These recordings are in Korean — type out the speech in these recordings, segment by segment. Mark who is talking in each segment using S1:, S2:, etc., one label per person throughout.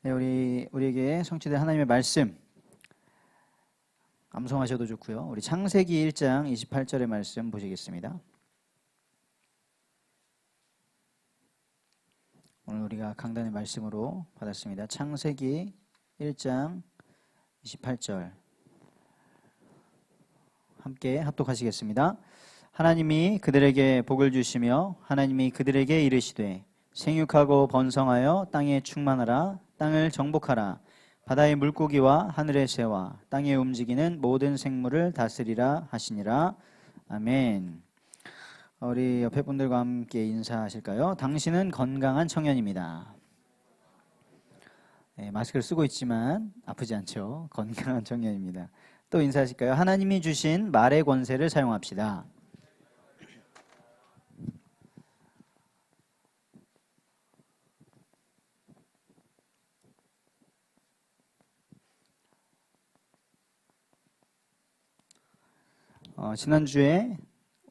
S1: 네, 우리에게 성취된 하나님의 말씀 암송하셔도 좋고요. 우리 창세기 1장 28절의 말씀 보시겠습니다. 오늘 우리가 강단의 말씀으로 받았습니다. 창세기 1장 28절 함께 합독하시겠습니다. 하나님이 그들에게 복을 주시며 하나님이 그들에게 이르시되 생육하고 번성하여 땅에 충만하라. 땅을 정복하라. 바다의 물고기와 하늘의 새와 땅에 움직이는 모든 생물을 다스리라 하시니라. 아멘. 우리 옆에 분들과 함께 인사하실까요? 당신은 건강한 청년입니다. 네, 마스크를 쓰고 있지만 아프지 않죠? 건강한 청년입니다. 또 인사하실까요? 하나님이 주신 말의 권세를 사용합시다. 지난주에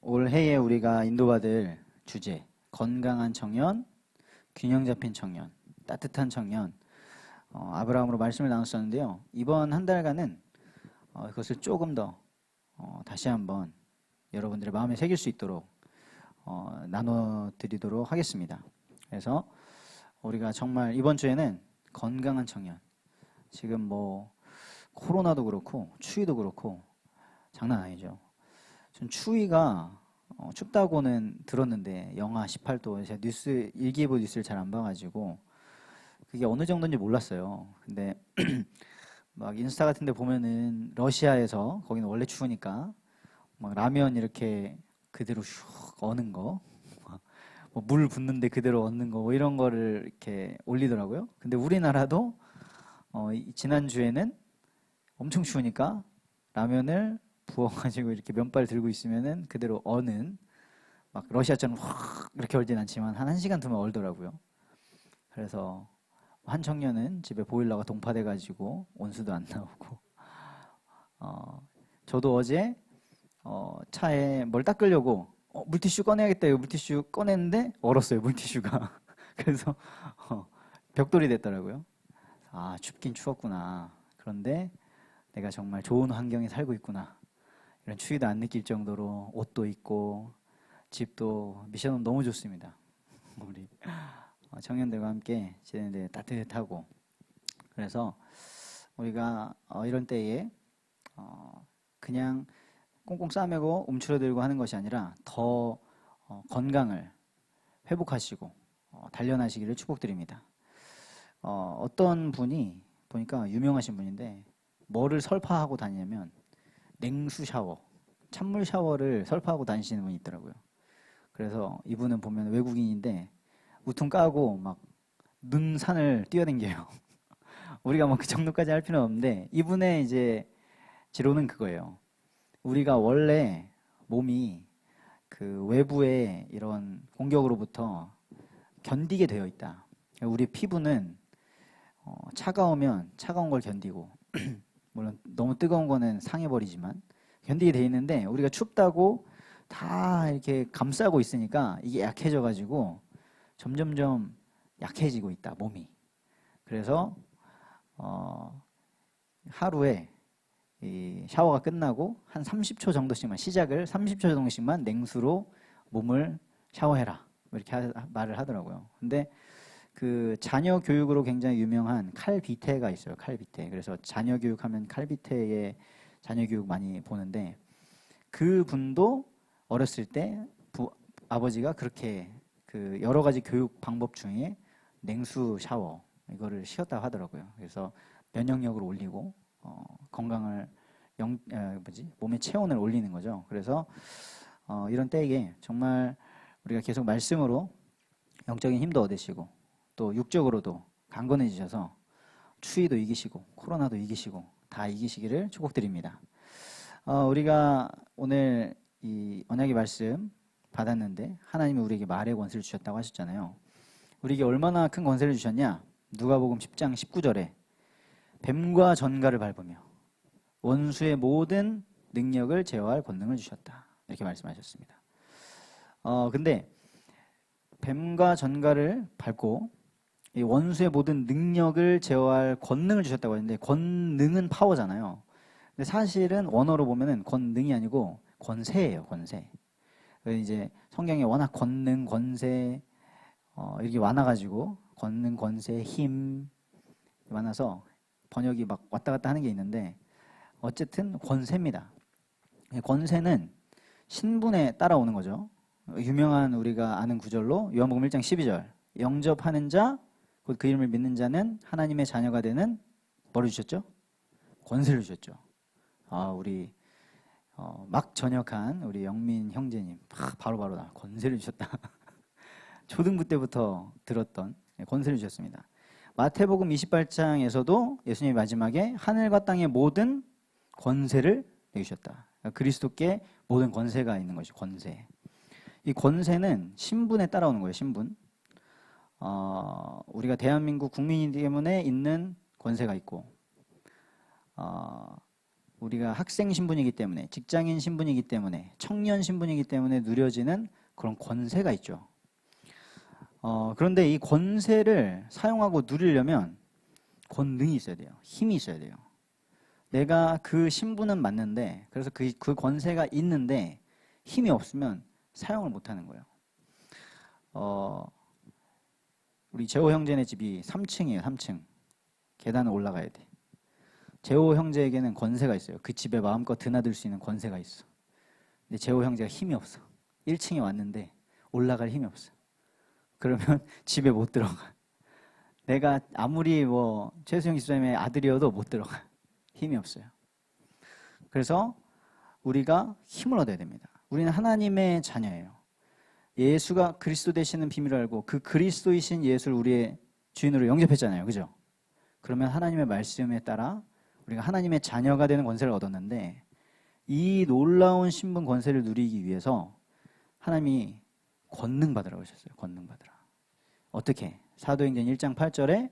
S1: 올해에 우리가 인도받을 주제 건강한 청년, 균형 잡힌 청년, 따뜻한 청년 아브라함으로 말씀을 나눴었는데요. 이번 한 달간은 그것을 조금 더 다시 한번 여러분들의 마음에 새길 수 있도록 나눠드리도록 하겠습니다. 그래서 우리가 정말 이번 주에는 건강한 청년, 지금 뭐 코로나도 그렇고 추위도 그렇고 장난 아니죠. 전 추위가 춥다고는 들었는데 영하 18도 제가 일기예보 뉴스를 잘 안 봐가지고 그게 어느 정도인지 몰랐어요. 근데 막 인스타 같은 데 보면은 러시아에서 거기는 원래 추우니까 막 라면 이렇게 그대로 슉 어는 거, 뭐 물 붓는데 그대로 얻는 거, 뭐 이런 거를 이렇게 올리더라고요. 근데 우리나라도 지난주에는 엄청 추우니까 라면을 부어가지고 이렇게 면발 들고 있으면은 그대로 어는, 막 러시아처럼 확 이렇게 얼진 않지만 한 1시간 두면 얼더라고요. 그래서 한 청년은 집에 보일러가 동파돼가지고 온수도 안 나오고, 저도 어제 차에 뭘 닦으려고 물티슈 꺼내야겠다 이거 물티슈 꺼냈는데 얼었어요, 물티슈가. 그래서 벽돌이 됐더라고요. 아, 춥긴 추웠구나. 그런데 내가 정말 좋은 환경에 살고 있구나. 이런 추위도 안 느낄 정도로 옷도 있고 집도 미션은 너무 좋습니다. 우리 청년들과 함께 지내는데 따뜻하고, 그래서 우리가 이런 때에 그냥 꽁꽁 싸매고 움츠러들고 하는 것이 아니라 더 건강을 회복하시고 단련하시기를 축복드립니다. 어떤 분이 보니까 유명하신 분인데 뭐를 설파하고 다니냐면 냉수 샤워, 찬물 샤워를 설파하고 다니시는 분이 있더라고요. 그래서 이분은 보면 외국인인데 우퉁 까고 막 눈산을 뛰어댕겨요. 우리가 뭐 그 정도까지 할 필요는 없는데 이분의 이제 지론은 그거예요. 우리가 원래 몸이 그 외부의 이런 공격으로부터 견디게 되어 있다. 우리 피부는 차가우면 차가운 걸 견디고 물론 너무 뜨거운 거는 상해버리지만 견디게 돼 있는데, 우리가 춥다고 다 이렇게 감싸고 있으니까 이게 약해져가지고 점점점 약해지고 있다, 몸이. 그래서 하루에 이 샤워가 끝나고 한 30초 정도씩만, 시작을 30초 정도씩만 냉수로 몸을 샤워해라, 이렇게 말을 하더라고요. 근데 그 자녀 교육으로 굉장히 유명한 칼비테가 있어요. 칼비테. 그래서 자녀 교육하면 칼비테의 자녀 교육 많이 보는데, 그 분도 어렸을 때 아버지가 그렇게 그 여러 가지 교육 방법 중에 냉수 샤워 이거를 시켰다고 하더라고요. 그래서 면역력을 올리고 건강을 몸의 체온을 올리는 거죠. 그래서 이런 때에 정말 우리가 계속 말씀으로 영적인 힘도 얻으시고 또 육적으로도 강건해지셔서 추위도 이기시고 코로나도 이기시고 다 이기시기를 축복드립니다. 우리가 오늘 이 언약의 말씀 받았는데 하나님이 우리에게 말의 권세를 주셨다고 하셨잖아요. 우리에게 얼마나 큰 권세를 주셨냐? 누가복음 10장 19절에 뱀과 전갈을 밟으며 원수의 모든 능력을 제어할 권능을 주셨다, 이렇게 말씀하셨습니다. 근데 뱀과 전갈을 밟고 이 원수의 모든 능력을 제어할 권능을 주셨다고 했는데 권능은 파워잖아요. 근데 사실은 원어로 보면은 권능이 아니고 권세예요, 권세. 이제 성경에 워낙 권능, 권세 이렇게 많아가지고 권능, 권세, 힘 많아서 번역이 막 왔다 갔다 하는 게 있는데 어쨌든 권세입니다. 권세는 신분에 따라오는 거죠. 유명한 우리가 아는 구절로 요한복음 1장 12절 영접하는 자 곧 그 이름을 믿는 자는 하나님의 자녀가 되는 뭐를 주셨죠? 권세를 주셨죠. 우리 막 전역한 우리 영민 형제님 바로바로 나 권세를 주셨다. 초등부 때부터 들었던 권세를 주셨습니다. 마태복음 28장에서도 예수님이 마지막에 하늘과 땅의 모든 권세를 내주셨다. 그러니까 그리스도께 모든 권세가 있는 것이 권세. 이 권세는 신분에 따라오는 거예요. 신분. 우리가 대한민국 국민이기 때문에 있는 권세가 있고 우리가 학생 신분이기 때문에 직장인 신분이기 때문에 청년 신분이기 때문에 누려지는 그런 권세가 있죠. 그런데 이 권세를 사용하고 누리려면 권능이 있어야 돼요. 힘이 있어야 돼요. 내가 그 신분은 맞는데 그래서 그 권세가 있는데 힘이 없으면 사용을 못하는 거예요. 우리 재호 형제네 집이 3층이에요. 3층. 계단을 올라가야 돼. 재호 형제에게는 권세가 있어요. 그 집에 마음껏 드나들 수 있는 권세가 있어. 근데 재호 형제가 힘이 없어. 1층에 왔는데 올라갈 힘이 없어. 그러면 집에 못 들어가. 내가 아무리 최수영 집사님의 아들이어도 못 들어가. 힘이 없어요. 그래서 우리가 힘을 얻어야 됩니다. 우리는 하나님의 자녀예요. 예수가 그리스도 되시는 비밀을 알고 그 그리스도이신 예수를 우리의 주인으로 영접했잖아요. 그죠? 그러면 하나님의 말씀에 따라 우리가 하나님의 자녀가 되는 권세를 얻었는데 이 놀라운 신분 권세를 누리기 위해서 하나님이 권능 받으라고 하셨어요. 권능 받으라. 어떻게? 사도행전 1장 8절에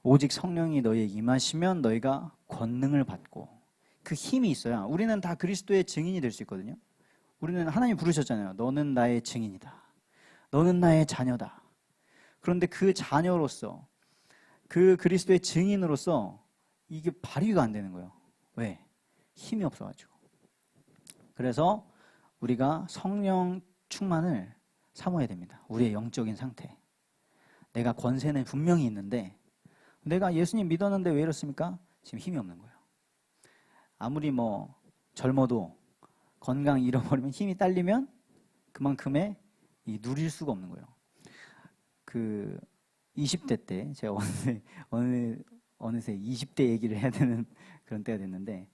S1: 오직 성령이 너희에게 임하시면 너희가 권능을 받고 그 힘이 있어야 우리는 다 그리스도의 증인이 될 수 있거든요. 우리는 하나님 부르셨잖아요. 너는 나의 증인이다. 너는 나의 자녀다. 그런데 그 자녀로서 그 그리스도의 증인으로서 이게 발휘가 안 되는 거예요. 왜? 힘이 없어가지고. 그래서 우리가 성령 충만을 사모해야 됩니다. 우리의 영적인 상태. 내가 권세는 분명히 있는데 내가 예수님 믿었는데 왜 이렇습니까? 지금 힘이 없는 거예요. 아무리 젊어도 건강 잃어버리면 힘이 딸리면 그만큼의 누릴 수가 없는 거예요. 20대 때 제가 어느새 20대 얘기를 해야 되는 그런 때가 됐는데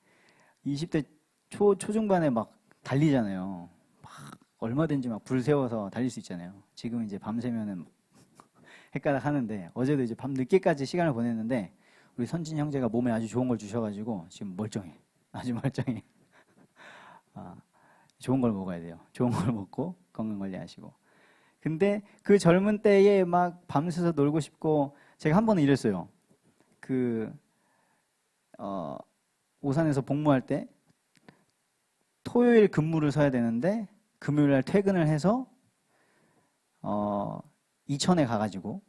S1: 20대 초중반에 막 달리잖아요. 막 얼마든지 막 불 세워서 달릴 수 있잖아요. 지금 이제 밤새면은 헷갈려 하는데 어제도 이제 밤 늦게까지 시간을 보냈는데 우리 선진 형제가 몸에 아주 좋은 걸 주셔가지고 지금 멀쩡해. 아주 멀쩡해. 좋은 걸 먹어야 돼요. 좋은 걸 먹고 건강 관리하시고. 근데 그 젊은 때에 막 밤새서 놀고 싶고 제가 한 번은 이랬어요. 오산에서 복무할 때 토요일 근무를 서야 되는데 금요일 날 퇴근을 해서 이천에 가가지고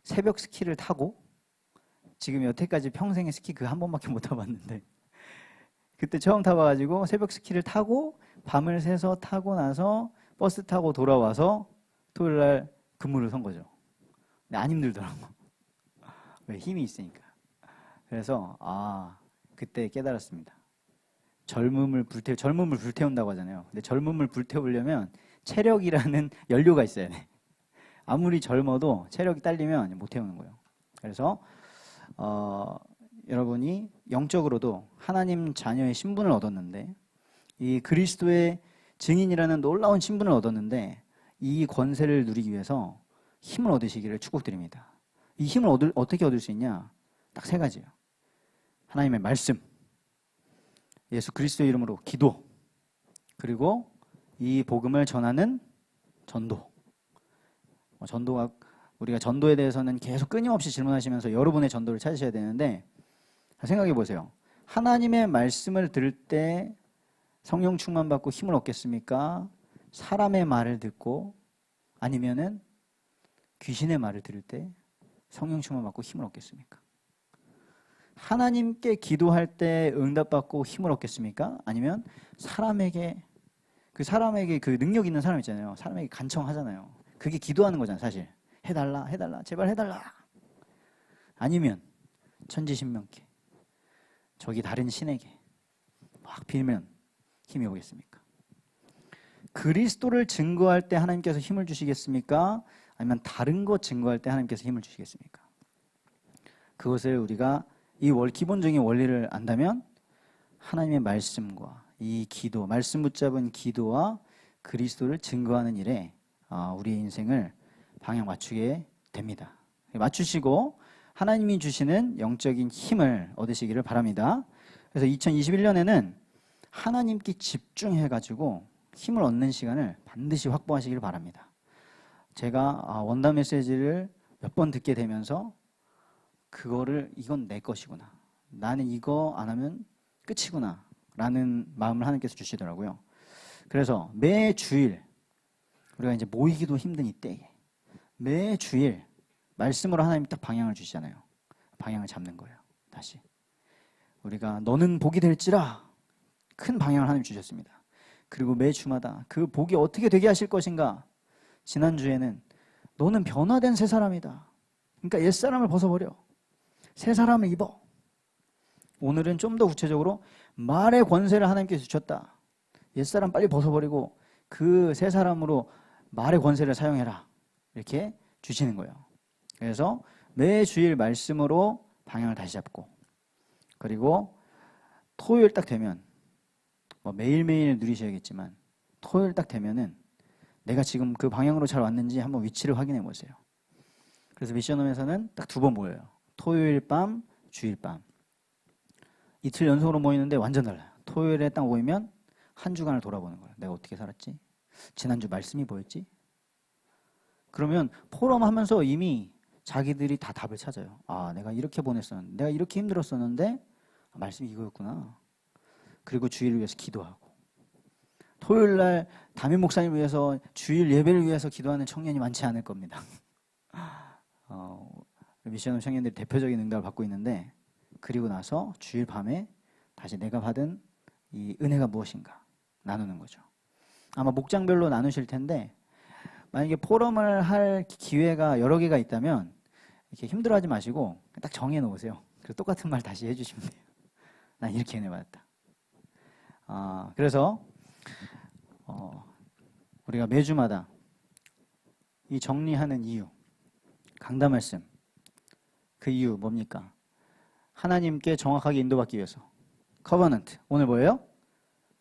S1: 새벽 스키를 타고 지금 여태까지 평생에 스키 그 한 번밖에 못 타봤는데 그때 처음 타봐가지고 새벽 스키를 타고 밤을 새서 타고 나서 버스 타고 돌아와서 토요일 날 근무를 선 거죠. 근데 안 힘들더라고. 왜? 힘이 있으니까. 그래서 그때 깨달았습니다. 젊음을 불태운다고 하잖아요. 근데 젊음을 불태우려면 체력이라는 연료가 있어야 돼. 아무리 젊어도 체력이 딸리면 못 태우는 거예요. 그래서 여러분이 영적으로도 하나님 자녀의 신분을 얻었는데 이 그리스도의 증인이라는 놀라운 신분을 얻었는데 이 권세를 누리기 위해서 힘을 얻으시기를 축복드립니다. 이 힘을 어떻게 얻을 수 있냐? 딱 3가지예요. 하나님의 말씀, 예수 그리스도의 이름으로 기도, 그리고 이 복음을 전하는 전도. 전도가 우리가 전도에 대해서는 계속 끊임없이 질문하시면서 여러분의 전도를 찾으셔야 되는데 생각해 보세요. 하나님의 말씀을 들을 때 성령 충만 받고 힘을 얻겠습니까? 사람의 말을 듣고 아니면은 귀신의 말을 들을 때 성령 충만 받고 힘을 얻겠습니까? 하나님께 기도할 때 응답받고 힘을 얻겠습니까? 아니면 사람에게 그 능력 있는 사람 있잖아요. 사람에게 간청하잖아요. 그게 기도하는 거잖아요, 사실. 해달라, 해달라, 제발 해달라. 아니면 천지신명께 저기 다른 신에게 막 빌면 힘이 오겠습니까? 그리스도를 증거할 때 하나님께서 힘을 주시겠습니까? 아니면 다른 것 증거할 때 하나님께서 힘을 주시겠습니까? 그것을 우리가 이 기본적인 원리를 안다면 하나님의 말씀과 이 기도, 말씀 붙잡은 기도와 그리스도를 증거하는 일에 우리의 인생을 방향 맞추게 됩니다. 맞추시고 하나님이 주시는 영적인 힘을 얻으시기를 바랍니다. 그래서 2021년에는 하나님께 집중해가지고 힘을 얻는 시간을 반드시 확보하시기를 바랍니다. 제가 원단 메시지를 몇 번 듣게 되면서 이건 내 것이구나. 나는 이거 안 하면 끝이구나. 라는 마음을 하나님께서 주시더라고요. 그래서 매 주일, 우리가 이제 모이기도 힘든 이때에 매 주일 말씀으로 하나님이 딱 방향을 주시잖아요. 방향을 잡는 거예요. 다시. 우리가 너는 복이 될지라 큰 방향을 하나님 주셨습니다. 그리고 매 주마다 그 복이 어떻게 되게 하실 것인가. 지난주에는 너는 변화된 새 사람이다. 그러니까 옛사람을 벗어버려. 새 사람을 입어. 오늘은 좀 더 구체적으로 말의 권세를 하나님께서 주셨다. 옛사람 빨리 벗어버리고 그 새 사람으로 말의 권세를 사용해라. 이렇게 주시는 거예요. 그래서 매 주일 말씀으로 방향을 다시 잡고, 그리고 토요일 딱 되면 매일매일 누리셔야겠지만 토요일 딱 되면은 내가 지금 그 방향으로 잘 왔는지 한번 위치를 확인해 보세요. 그래서 미션홈에서는 딱 2번 모여요. 토요일 밤, 주일 밤. 이틀 연속으로 모이는데 완전 달라요. 토요일에 딱 모이면 한 주간을 돌아보는 거예요. 내가 어떻게 살았지? 지난주 말씀이 뭐였지? 그러면 포럼 하면서 이미 자기들이 다 답을 찾아요. 내가 이렇게 보냈었는데, 내가 이렇게 힘들었었는데 말씀이 이거였구나. 그리고 주일을 위해서 기도하고, 토요일 날 담임 목사님을 위해서 주일 예배를 위해서 기도하는 청년이 많지 않을 겁니다. 미션홈 청년들이 대표적인 응답을 받고 있는데, 그리고 나서 주일 밤에 다시 내가 받은 이 은혜가 무엇인가 나누는 거죠. 아마 목장별로 나누실 텐데, 만약에 포럼을 할 기회가 여러 개가 있다면 이렇게 힘들어하지 마시고 딱 정해 놓으세요. 그래서 똑같은 말 다시 해주시면 돼요. 난 이렇게 은혜 받았다. 그래서 우리가 매주마다 이 정리하는 이유, 강단 말씀, 그 이유 뭡니까? 하나님께 정확하게 인도받기 위해서. 커버넌트. 오늘 뭐예요?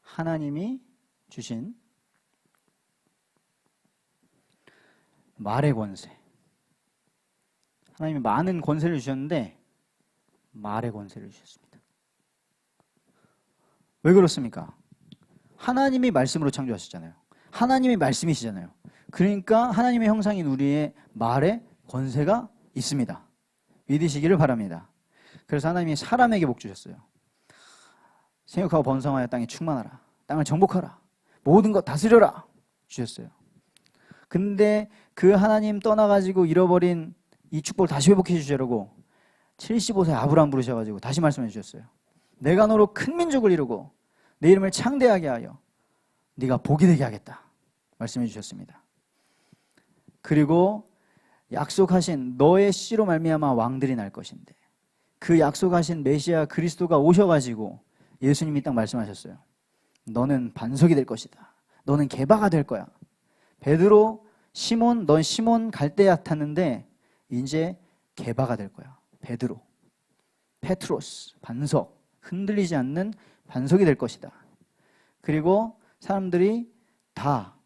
S1: 하나님이 주신 말의 권세. 하나님이 많은 권세를 주셨는데 말의 권세를 주셨습니다. 왜 그렇습니까? 하나님이 말씀으로 창조하셨잖아요. 하나님이 말씀이시잖아요. 그러니까 하나님의 형상인 우리의 말에 권세가 있습니다. 믿으시기를 바랍니다. 그래서 하나님이 사람에게 복 주셨어요. 생육하고 번성하여 땅에 충만하라. 땅을 정복하라. 모든 것 다스려라. 주셨어요. 근데 그 하나님 떠나가지고 잃어버린 이 축복을 다시 회복해 주시려고 75세 아브라함 부르셔가지고 다시 말씀해 주셨어요. 내가 너로 큰 민족을 이루고 내 이름을 창대하게 하여 네가 복이 되게 하겠다. 말씀해 주셨습니다. 그리고 약속하신 너의 씨로 말미암아 왕들이 날 것인데, 그 약속하신 메시아 그리스도가 오셔가지고 예수님이 딱 말씀하셨어요. 너는 반석이 될 것이다. 너는 개바가 될 거야. 베드로, 시몬, 넌 시몬 갈대야 탔는데 이제 개바가 될 거야. 베드로, 페트로스, 반석, 흔들리지 않는 반석이 될 것이다. 그리고 사람들이 다,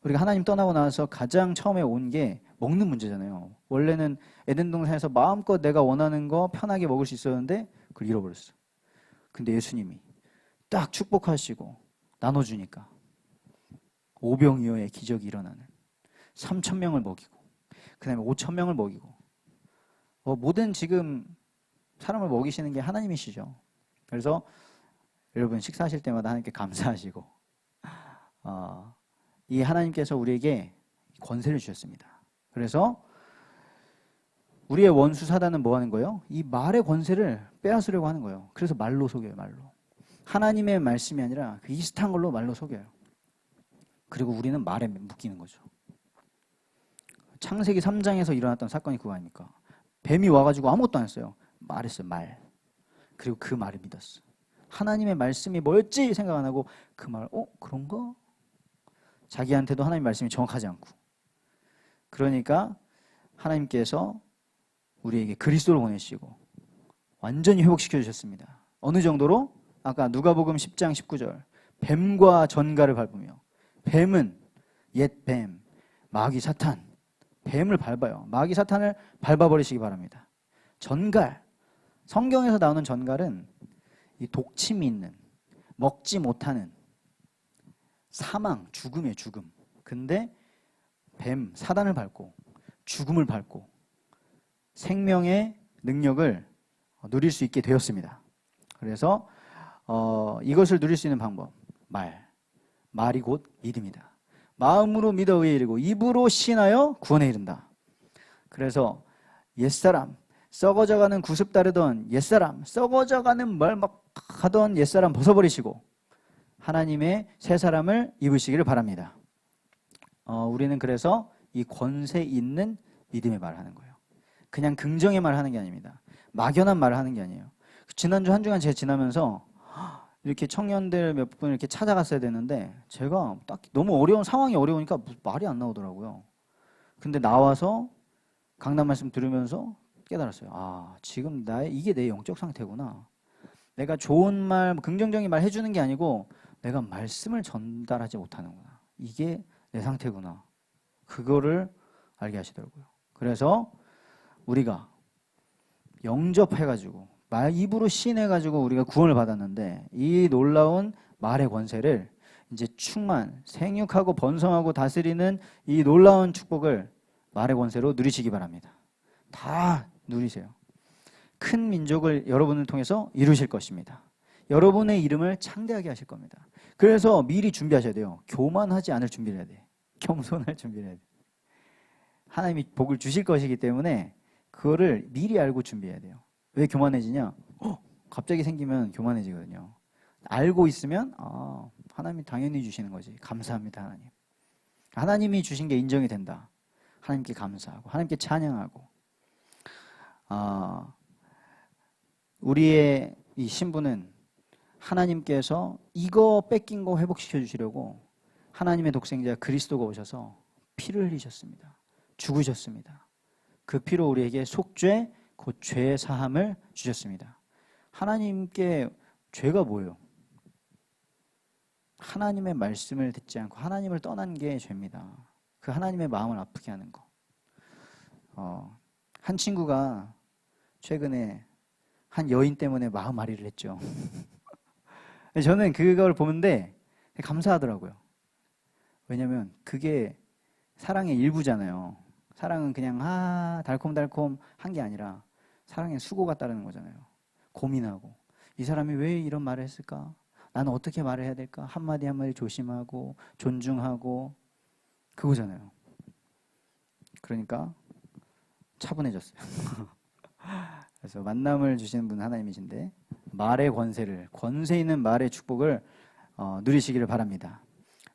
S1: 우리가 하나님 떠나고 나서 가장 처음에 온 게 먹는 문제잖아요. 원래는 에덴 동산에서 마음껏 내가 원하는 거 편하게 먹을 수 있었는데 그걸 잃어버렸어. 근데 예수님이 딱 축복하시고 나눠주니까 오병이어의 기적이 일어나는, 3,000명을 먹이고 그 다음에 5,000명을 먹이고, 모든 지금 사람을 먹이시는 게 하나님이시죠. 그래서 여러분 식사하실 때마다 하나님께 감사하시고, 이 하나님께서 우리에게 권세를 주셨습니다. 그래서 우리의 원수 사단은 뭐 하는 거예요? 이 말의 권세를 빼앗으려고 하는 거예요. 그래서 말로 속여요, 말로. 하나님의 말씀이 아니라 그 이슷한 걸로 말로 속여요. 그리고 우리는 말에 묶이는 거죠. 창세기 3장에서 일어났던 사건이 그거 아닙니까? 뱀이 와가지고 아무것도 안 했어요. 말했어요, 말. 그리고 그 말을 믿었어. 하나님의 말씀이 뭐였지 생각 안 하고 그 말, 그런가? 자기한테도 하나님의 말씀이 정확하지 않고. 그러니까 하나님께서 우리에게 그리스도를 보내시고 완전히 회복시켜 주셨습니다. 어느 정도로? 아까 누가복음 10장 19절 뱀과 전갈을 밟으며, 뱀은 옛 뱀, 마귀 사탄, 뱀을 밟아요. 마귀 사탄을 밟아버리시기 바랍니다. 전갈, 성경에서 나오는 전갈은 이 독침이 있는, 먹지 못하는 사망, 죽음이에요, 죽음. 근데 뱀, 사단을 밟고 죽음을 밟고 생명의 능력을 누릴 수 있게 되었습니다. 그래서 이것을 누릴 수 있는 방법, 말이 곧 믿음이다. 마음으로 믿어 의에 이르고 입으로 신하여 구원에 이른다. 그래서 옛사람, 썩어져가는 구습 따르던 옛사람, 썩어져가는 말 막 하던 옛사람 벗어버리시고 하나님의 새 사람을 입으시기를 바랍니다. 우리는 그래서 이 권세 있는 믿음의 말을 하는 거예요. 그냥 긍정의 말을 하는 게 아닙니다. 막연한 말을 하는 게 아니에요. 지난주 한 주간 제가 지나면서 이렇게 청년들 몇 분 이렇게 찾아갔어야 되는데 제가 딱 너무 어려운 상황이 어려우니까 말이 안 나오더라고요. 근데 나와서 강단 말씀 들으면서 깨달았어요. 지금 이게 내 영적 상태구나. 내가 좋은 말, 긍정적인 말 해주는 게 아니고 내가 말씀을 전달하지 못하는구나. 이게 내 상태구나. 그거를 알게 하시더라고요. 그래서 우리가 영접해가지고 입으로 신해가지고 우리가 구원을 받았는데 이 놀라운 말의 권세를 이제 생육하고 번성하고 다스리는 이 놀라운 축복을 말의 권세로 누리시기 바랍니다. 다 누리세요. 큰 민족을 여러분을 통해서 이루실 것입니다. 여러분의 이름을 창대하게 하실 겁니다. 그래서 미리 준비하셔야 돼요. 교만하지 않을 준비를 해야 돼. 겸손할 준비를 해야 돼. 하나님이 복을 주실 것이기 때문에 그거를 미리 알고 준비해야 돼요. 왜 교만해지냐? 갑자기 생기면 교만해지거든요. 알고 있으면 하나님이 당연히 주시는 거지. 감사합니다, 하나님. 하나님이 주신 게 인정이 된다. 하나님께 감사하고 하나님께 찬양하고 우리의 이 신부는 하나님께서 이거 뺏긴 거 회복시켜 주시려고 하나님의 독생자 그리스도가 오셔서 피를 흘리셨습니다. 죽으셨습니다. 그 피로 우리에게 속죄, 곧 죄의 사함을 주셨습니다. 하나님께 죄가 뭐예요? 하나님의 말씀을 듣지 않고 하나님을 떠난 게 죄입니다. 그 하나님의 마음을 아프게 하는 거. 한 친구가 최근에 한 여인 때문에 마음앓이를 했죠. 저는 그걸 보는데 감사하더라고요. 왜냐면 그게 사랑의 일부잖아요. 사랑은 그냥 달콤달콤 한 게 아니라 사랑의 수고가 따르는 거잖아요. 고민하고 이 사람이 왜 이런 말을 했을까? 나는 어떻게 말을 해야 될까? 한마디 한마디 조심하고 존중하고 그거잖아요. 그러니까 차분해졌어요. 그래서 만남을 주시는 분 하나님이신데 말의 권세 있는 말의 축복을 누리시기를 바랍니다.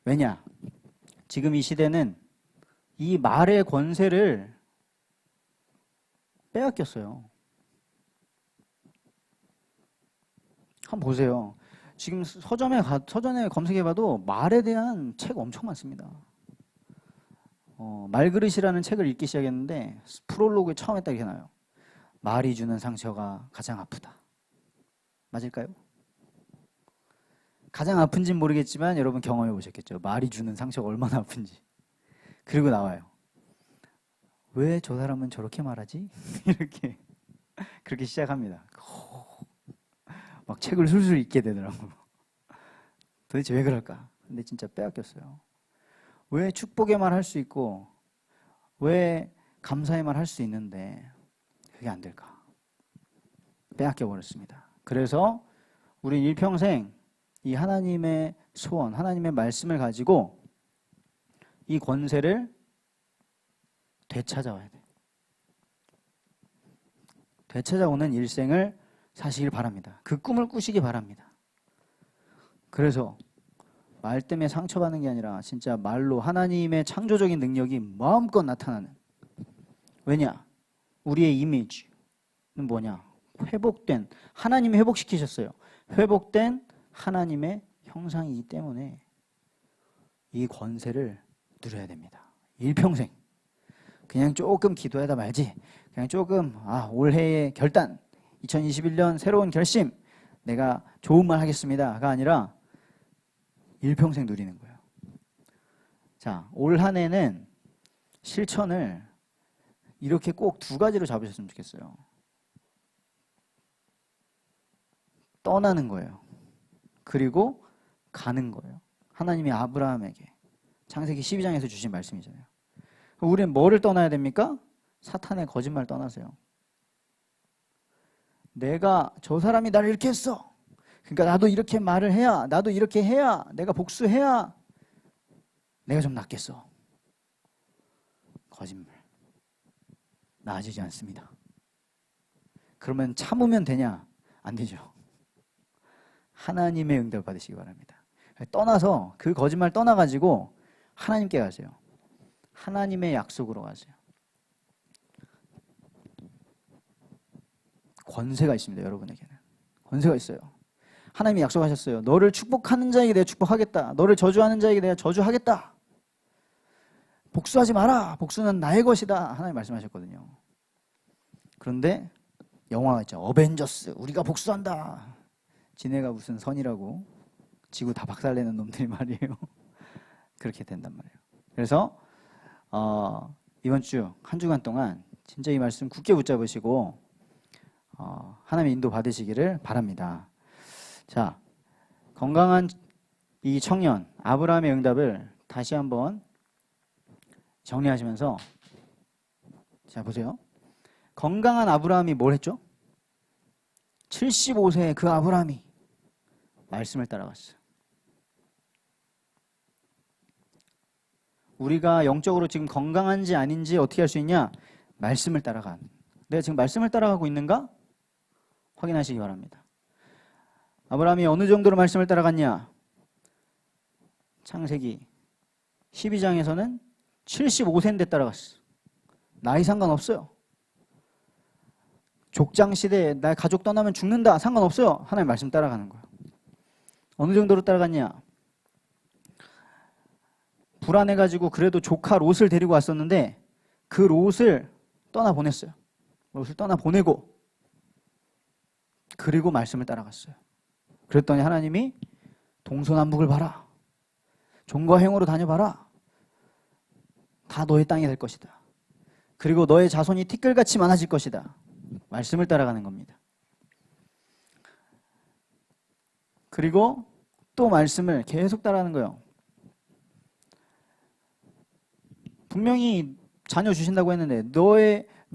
S1: 왜냐? 지금 이 시대는 이 말의 권세를 빼앗겼어요. 한번 보세요. 지금 서점에 검색해봐도 말에 대한 책 엄청 많습니다. 말그릇이라는 책을 읽기 시작했는데 프롤로그에 처음에 딱 이렇게 나와요. 말이 주는 상처가 가장 아프다. 맞을까요? 가장 아픈지는 모르겠지만 여러분 경험해 보셨겠죠. 말이 주는 상처가 얼마나 아픈지. 그리고 나와요. 왜 저 사람은 저렇게 말하지? 이렇게 그렇게 시작합니다. 막 책을 술술 읽게 되더라고요. 도대체 왜 그럴까? 근데 진짜 빼앗겼어요. 왜 축복의 말 할 수 있고 왜 감사의 말 할 수 있는데 그게 안 될까? 빼앗겨 버렸습니다. 그래서 우린 일평생 이 하나님의 소원, 하나님의 말씀을 가지고 이 권세를 되찾아와야 돼. 되찾아오는 일생을 사시길 바랍니다. 그 꿈을 꾸시기 바랍니다. 그래서 말 때문에 상처받는 게 아니라 진짜 말로 하나님의 창조적인 능력이 마음껏 나타나는. 왜냐? 우리의 이미지는 뭐냐? 회복된, 하나님이 회복시키셨어요. 회복된 하나님의 형상이기 때문에 이 권세를 누려야 됩니다. 일평생. 그냥 조금 기도하다 말지. 그냥 조금 올해의 결단, 2021년 새로운 결심, 내가 좋은 말 하겠습니다가 아니라 일평생 누리는 거예요. 자, 올 한 해는 실천을 이렇게 꼭 두 가지로 잡으셨으면 좋겠어요. 떠나는 거예요. 그리고 가는 거예요. 하나님이 아브라함에게 창세기 12장에서 주신 말씀이잖아요. 우리는 뭐를 떠나야 됩니까? 사탄의 거짓말 떠나세요. 내가 저 사람이 나를 이렇게 했어. 그러니까 나도 이렇게 말을 해야, 나도 이렇게 해야, 내가 복수해야 내가 좀 낫겠어. 거짓말. 나아지지 않습니다. 그러면 참으면 되냐? 안 되죠. 하나님의 응답을 받으시기 바랍니다. 떠나서 그 거짓말 떠나가지고 하나님께 가세요. 하나님의 약속으로 가세요. 권세가 있습니다. 여러분에게는 권세가 있어요. 하나님이 약속하셨어요. 너를 축복하는 자에게 내가 축복하겠다. 너를 저주하는 자에게 내가 저주하겠다. 복수하지 마라. 복수는 나의 것이다. 하나님 말씀하셨거든요. 그런데 영화가 있죠. 어벤져스. 우리가 복수한다. 지네가 무슨 선이라고 지구 다 박살내는 놈들이 말이에요. 그렇게 된단 말이에요. 그래서 이번 주 한 주간 동안 진짜 이 말씀 굳게 붙잡으시고 하나님의 인도 받으시기를 바랍니다. 자, 건강한 이 청년 아브라함의 응답을 다시 한번 정리하시면서, 자 보세요. 건강한 아브라함이 뭘 했죠? 75세의 그 아브라함이 말씀을 따라갔어요. 우리가 영적으로 지금 건강한지 아닌지 어떻게 할 수 있냐? 말씀을 따라간. 내가 지금 말씀을 따라가고 있는가? 확인하시기 바랍니다. 아브라함이 어느 정도로 말씀을 따라갔냐? 창세기 12장에서는 75세인데 따라갔어. 나이 상관없어요. 족장 시대에 나 가족 떠나면 죽는다. 상관없어요. 하나님 말씀 따라가는 거예요. 어느 정도로 따라갔냐? 불안해가지고 그래도 조카 롯을 데리고 왔었는데 그 롯을 떠나보냈어요. 롯을 떠나보내고 그리고 말씀을 따라갔어요. 그랬더니 하나님이 동서남북을 봐라. 종과 행으로 다녀봐라. 다 너의 땅이 될 것이다. 그리고 너의 자손이 티끌같이 많아질 것이다. 말씀을 따라가는 겁니다. 그리고 또 말씀을 계속 따라가는 거예요. 분명히 자녀 주신다고 했는데 너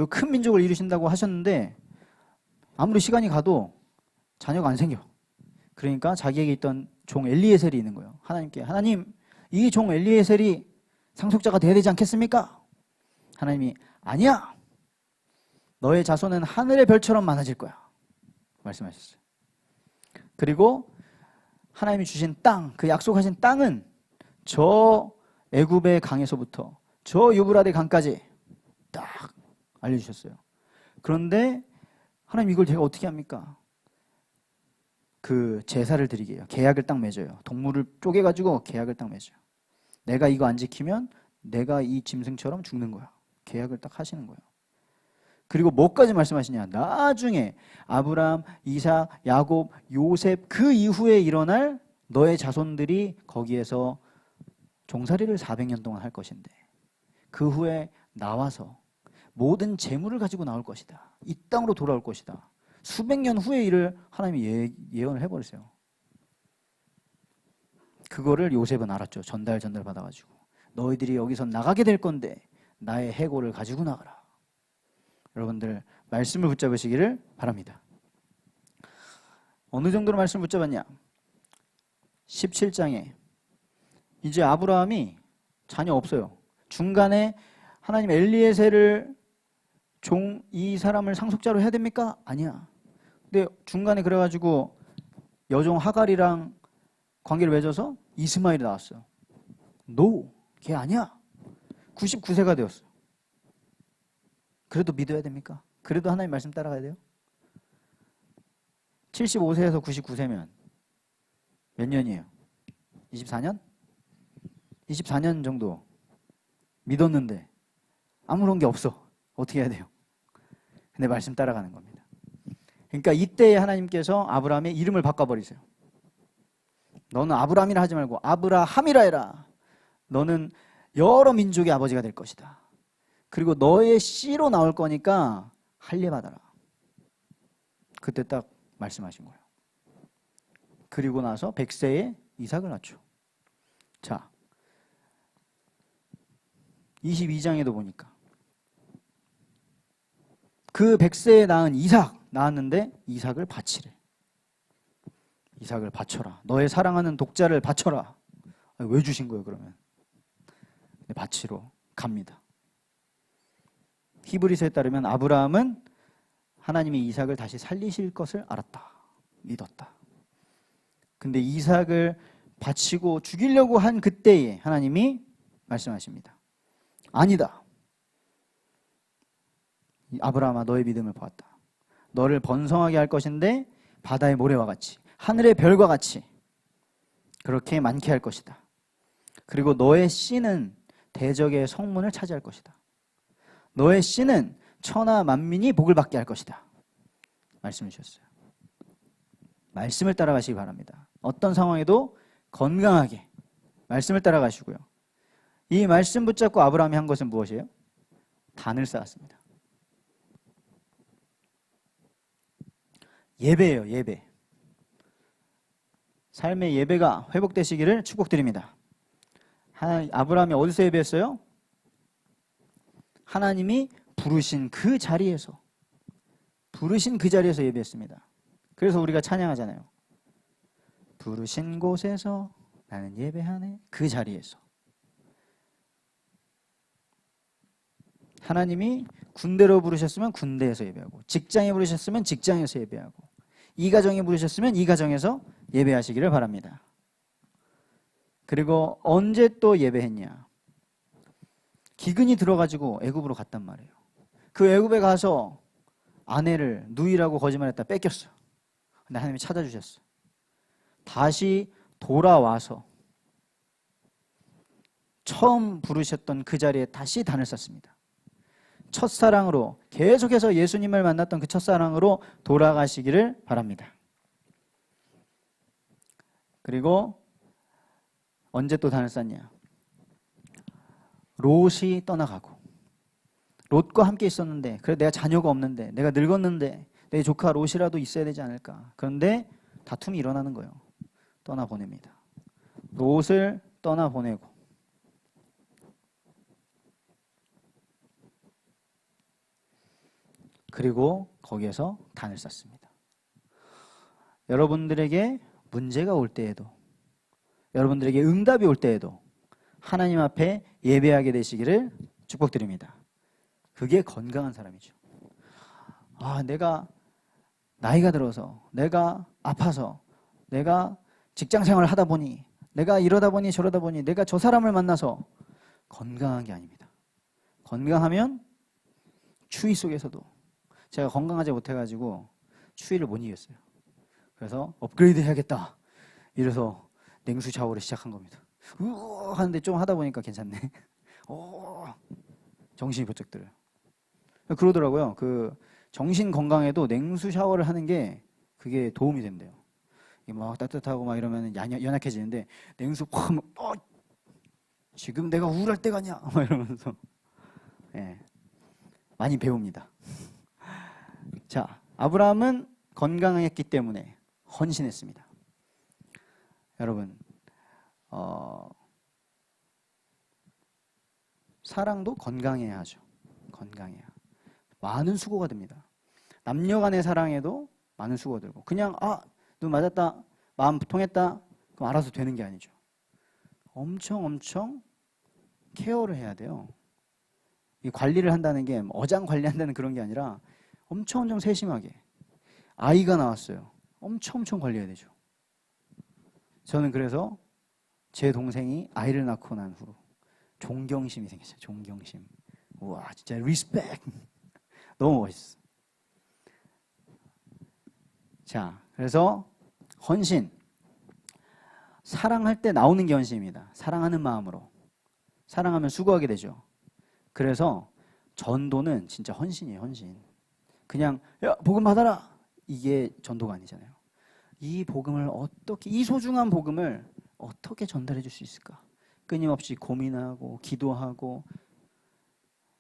S1: 큰 민족을 이루신다고 하셨는데 아무리 시간이 가도 자녀가 안 생겨. 그러니까 자기에게 있던 종 엘리에셀이 있는 거예요. 하나님께, 하나님, 이 종 엘리에셀이 상속자가 돼야 되지 않겠습니까? 하나님이 아니야. 너의 자손은 하늘의 별처럼 많아질 거야. 말씀하셨어요. 그리고 하나님이 주신 땅, 그 약속하신 땅은 저 애굽의 강에서부터 저 유브라데 강까지 딱 알려주셨어요. 그런데 하나님 이걸 제가 어떻게 합니까? 그 제사를 드리게 해요. 계약을 딱 맺어요. 동물을 쪼개가지고 계약을 딱 맺어요. 내가 이거 안 지키면 내가 이 짐승처럼 죽는 거야. 계약을 딱 하시는 거예요. 그리고 뭐까지 말씀하시냐? 나중에 아브라함, 이삭, 야곱, 요셉 그 이후에 일어날 너의 자손들이 거기에서 종살이를 400년 동안 할 것인데 그 후에 나와서 모든 재물을 가지고 나올 것이다. 이 땅으로 돌아올 것이다. 수백 년 후의 일을 하나님이 예언을 해버리세요. 그거를 요셉은 알았죠. 전달 받아가지고 너희들이 여기서 나가게 될 건데 나의 해골을 가지고 나가라. 여러분들 말씀을 붙잡으시기를 바랍니다. 어느 정도로 말씀을 붙잡았냐? 17장에 이제 아브라함이 자녀 없어요. 중간에 하나님 엘리에셀을 이 사람을 상속자로 해야 됩니까? 아니야. 근데 중간에 그래가지고 여종 하갈이랑 관계를 맺어서 이스마엘이 나왔어요. 걔 아니야. 99세가 되었어요. 그래도 믿어야 됩니까? 그래도 하나님 말씀 따라가야 돼요? 75세에서 99세면 몇 년이에요? 24년? 24년 정도 믿었는데 아무런 게 없어. 어떻게 해야 돼요? 근데 말씀 따라가는 겁니다. 그러니까 이때에 하나님께서 아브라함의 이름을 바꿔버리세요. 너는 아브라함이라 하지 말고 아브라함이라 해라. 너는 여러 민족의 아버지가 될 것이다. 그리고 너의 씨로 나올 거니까 할례 받아라. 그때 딱 말씀하신 거예요. 그리고 나서 100세에 이삭을 낳죠. 자, 22장에도 보니까 그 100세에 낳은 이삭 낳았는데 이삭을 바치래. 이삭을 바쳐라. 너의 사랑하는 독자를 바쳐라. 왜 주신 거예요 그러면? 바치러 갑니다. 히브리서에 따르면 아브라함은 하나님이 이삭을 다시 살리실 것을 알았다. 믿었다. 근데 이삭을 바치고 죽이려고 한 그때에 하나님이 말씀하십니다. 아니다. 아브라함아 너의 믿음을 보았다. 너를 번성하게 할 것인데 바다의 모래와 같이 하늘의 별과 같이 그렇게 많게 할 것이다. 그리고 너의 씨는 대적의 성문을 차지할 것이다. 너의 씨는 천하 만민이 복을 받게 할 것이다. 말씀을 주셨어요. 말씀을 따라가시기 바랍니다. 어떤 상황에도 건강하게 말씀을 따라가시고요. 이 말씀 붙잡고 아브라함이 한 것은 무엇이에요? 단을 쌓았습니다. 예배예요. 예배. 삶의 예배가 회복되시기를 축복드립니다. 아브라함이 어디서 예배했어요? 하나님이 부르신 그 자리에서 예배했습니다. 그래서 우리가 찬양하잖아요. 부르신 곳에서 나는 예배하네. 그 자리에서 하나님이 군대로 부르셨으면 군대에서 예배하고, 직장에 부르셨으면 직장에서 예배하고, 이 가정에 부르셨으면 이 가정에서 예배하시기를 바랍니다. 그리고 언제 또 예배했냐? 기근이 들어가지고 애굽으로 갔단 말이에요. 그 애굽에 가서 아내를 누이라고 거짓말했다 뺏겼어요. 근데 하나님이 찾아주셨어요. 다시 돌아와서 처음 부르셨던 그 자리에 다시 단을 쌓습니다. 첫사랑으로 계속해서 예수님을 만났던 그 첫사랑으로 돌아가시기를 바랍니다. 그리고 언제 또 단을 쌓냐? 롯이 떠나가고, 롯과 함께 있었는데, 그래 내가 자녀가 없는데, 내가 늙었는데 내 조카 롯이라도 있어야 되지 않을까? 그런데 다툼이 일어나는 거예요. 떠나보냅니다. 롯을 떠나보내고, 그리고 거기에서 단을 쌓습니다. 여러분들에게 문제가 올 때에도, 여러분들에게 응답이 올 때에도 하나님 앞에 예배하게 되시기를 축복드립니다. 그게 건강한 사람이죠. 내가 나이가 들어서, 내가 아파서, 내가 직장생활을 하다 보니, 내가 이러다 보니 저러다 보니, 내가 저 사람을 만나서 건강한 게 아닙니다. 건강하면 추위 속에서도, 제가 건강하지 못해가지고 추위를 못 이겼어요. 그래서 업그레이드 해야겠다 이래서 냉수 샤워를 시작한 겁니다. 하는데 좀 하다 보니까 괜찮네. 정신이 번쩍 들어요. 그러더라고요. 그 정신 건강에도 냉수 샤워를 하는 게 그게 도움이 된대요. 막 따뜻하고 막 이러면 연약해지는데, 냉수 확 지금 내가 우울할 때가 아니야 막 이러면서 많이 배웁니다. 자, 아브라함은 건강했기 때문에 헌신했습니다. 여러분, 사랑도 건강해야 하죠. 건강해야. 많은 수고가 됩니다. 남녀 간의 사랑에도 많은 수고가 들고, 그냥 눈 맞았다, 마음 통했다, 그럼 알아서 되는 게 아니죠. 엄청 케어를 해야 돼요. 이 관리를 한다는 게 어장 관리한다는 그런 게 아니라 엄청 세심하게. 아이가 나왔어요. 엄청 관리해야 되죠. 저는 그래서 제 동생이 아이를 낳고 난 후로 존경심이 생겼어요. 존경심. 우와, 진짜 리스펙. 너무 멋있어. 자, 그래서 헌신. 사랑할 때 나오는 게 헌신입니다. 사랑하는 마음으로. 사랑하면 수고하게 되죠. 그래서 전도는 진짜 헌신이에요. 헌신. 그냥 야, 복음 받아라. 이게 전도가 아니잖아요. 이 복음을 어떻게, 이 소중한 복음을 어떻게 전달해 줄 수 있을까? 끊임없이 고민하고 기도하고,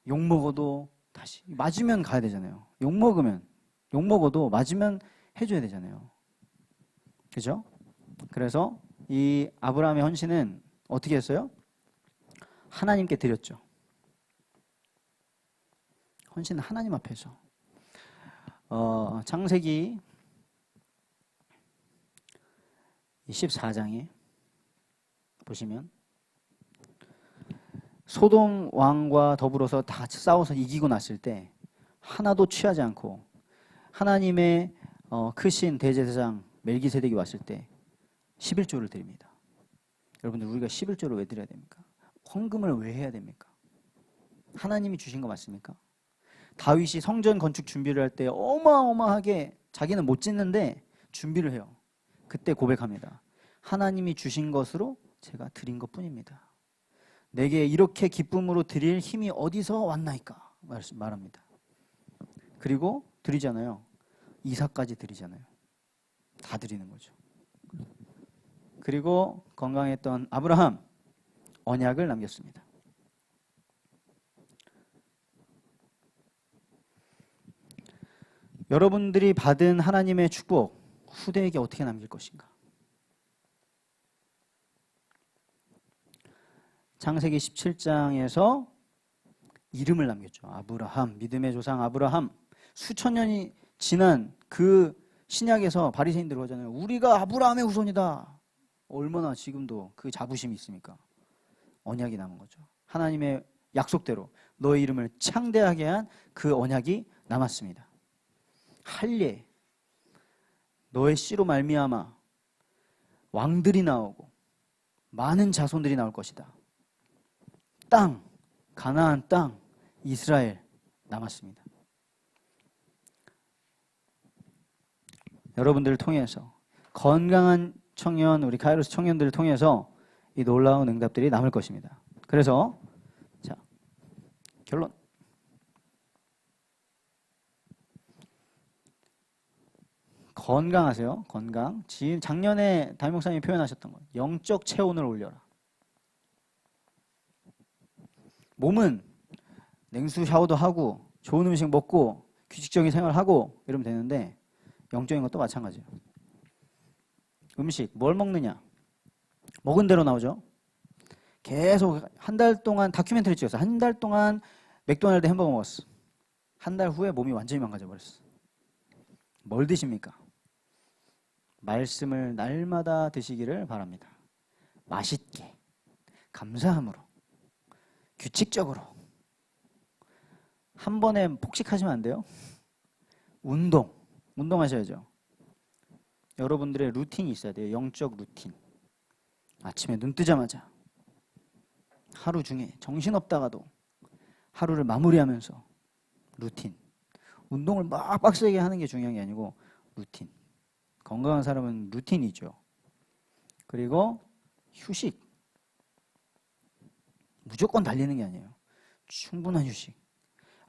S1: 욕 먹어도 다시 맞으면 가야 되잖아요. 욕 먹어도 맞으면 해줘야 되잖아요. 그죠? 그래서 이 아브라함의 헌신은 어떻게 했어요? 하나님께 드렸죠. 헌신은 하나님 앞에서. 창세기 14장에 보시면 소돔 왕과 더불어서 다 같이 싸워서 이기고 났을 때 하나도 취하지 않고 하나님의 크신 대제사장 멜기세덱이 왔을 때 11조를 드립니다. 여러분들, 우리가 11조를 왜 드려야 됩니까? 헌금을 왜 해야 됩니까? 하나님이 주신 거 맞습니까? 다윗이 성전 건축 준비를 할 때 어마어마하게 자기는 못 짓는데 준비를 해요. 그때 고백합니다. 하나님이 주신 것으로 제가 드린 것뿐입니다. 내게 이렇게 기쁨으로 드릴 힘이 어디서 왔나이까 말합니다. 그리고 드리잖아요. 이삭까지 드리잖아요. 다 드리는 거죠. 그리고 건강했던 아브라함, 언약을 남겼습니다. 여러분들이 받은 하나님의 축복, 후대에게 어떻게 남길 것인가? 창세기 17장에서 이름을 남겼죠. 아브라함, 믿음의 조상 아브라함. 수천 년이 지난 그 신약에서 바리새인들 그러잖아요. 우리가 아브라함의 후손이다. 얼마나 지금도 그 자부심이 있습니까? 언약이 남은 거죠. 하나님의 약속대로 너의 이름을 창대하게 한 그 언약이 남았습니다. 할례, 너의 씨로 말미암아 왕들이 나오고 많은 자손들이 나올 것이다. 땅, 가나안 땅, 이스라엘 남았습니다. 여러분들을 통해서 건강한 청년, 우리 카이로스 청년들을 통해서 이 놀라운 응답들이 남을 것입니다. 그래서 자, 결론. 건강하세요. 건강. 지금 작년에 담임 목사님이 표현하셨던 거. 영적 체온을 올려라. 몸은 냉수 샤워도 하고 좋은 음식 먹고 규칙적인 생활하고 이러면 되는데 영적인 것도 마찬가지예요. 음식 뭘 먹느냐. 먹은 대로 나오죠. 계속 한 달 동안 다큐멘터리 찍었어. 한 달 동안 맥도날드 햄버거 먹었어. 한 달 후에 몸이 완전히 망가져버렸어. 뭘 드십니까? 말씀을 날마다 드시기를 바랍니다. 맛있게, 감사함으로, 규칙적으로. 한 번에 폭식하시면 안 돼요. 운동하셔야죠. 여러분들의 루틴이 있어야 돼요. 영적 루틴. 아침에 눈 뜨자마자 하루 중에 정신없다가도 하루를 마무리하면서 루틴. 운동을 막 빡세게 하는 게 중요한 게 아니고 루틴. 건강한 사람은 루틴이죠. 그리고 휴식. 무조건 달리는 게 아니에요. 충분한 휴식.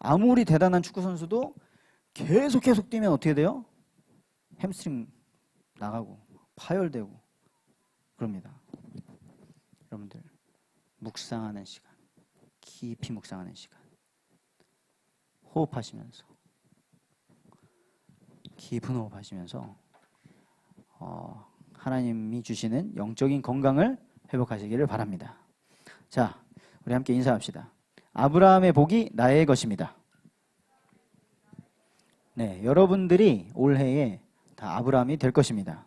S1: 아무리 대단한 축구 선수도 계속 뛰면 어떻게 돼요? 햄스트링 나가고 파열되고 그럽니다. 여러분들 묵상하는 시간, 깊이 묵상하는 시간, 호흡하시면서 깊은 호흡하시면서 하나님이 주시는 영적인 건강을 회복하시기를 바랍니다. 자, 우리 함께 인사합시다. 아브라함의 복이 나의 것입니다. 네, 여러분들이 올해에 다 아브라함이 될 것입니다.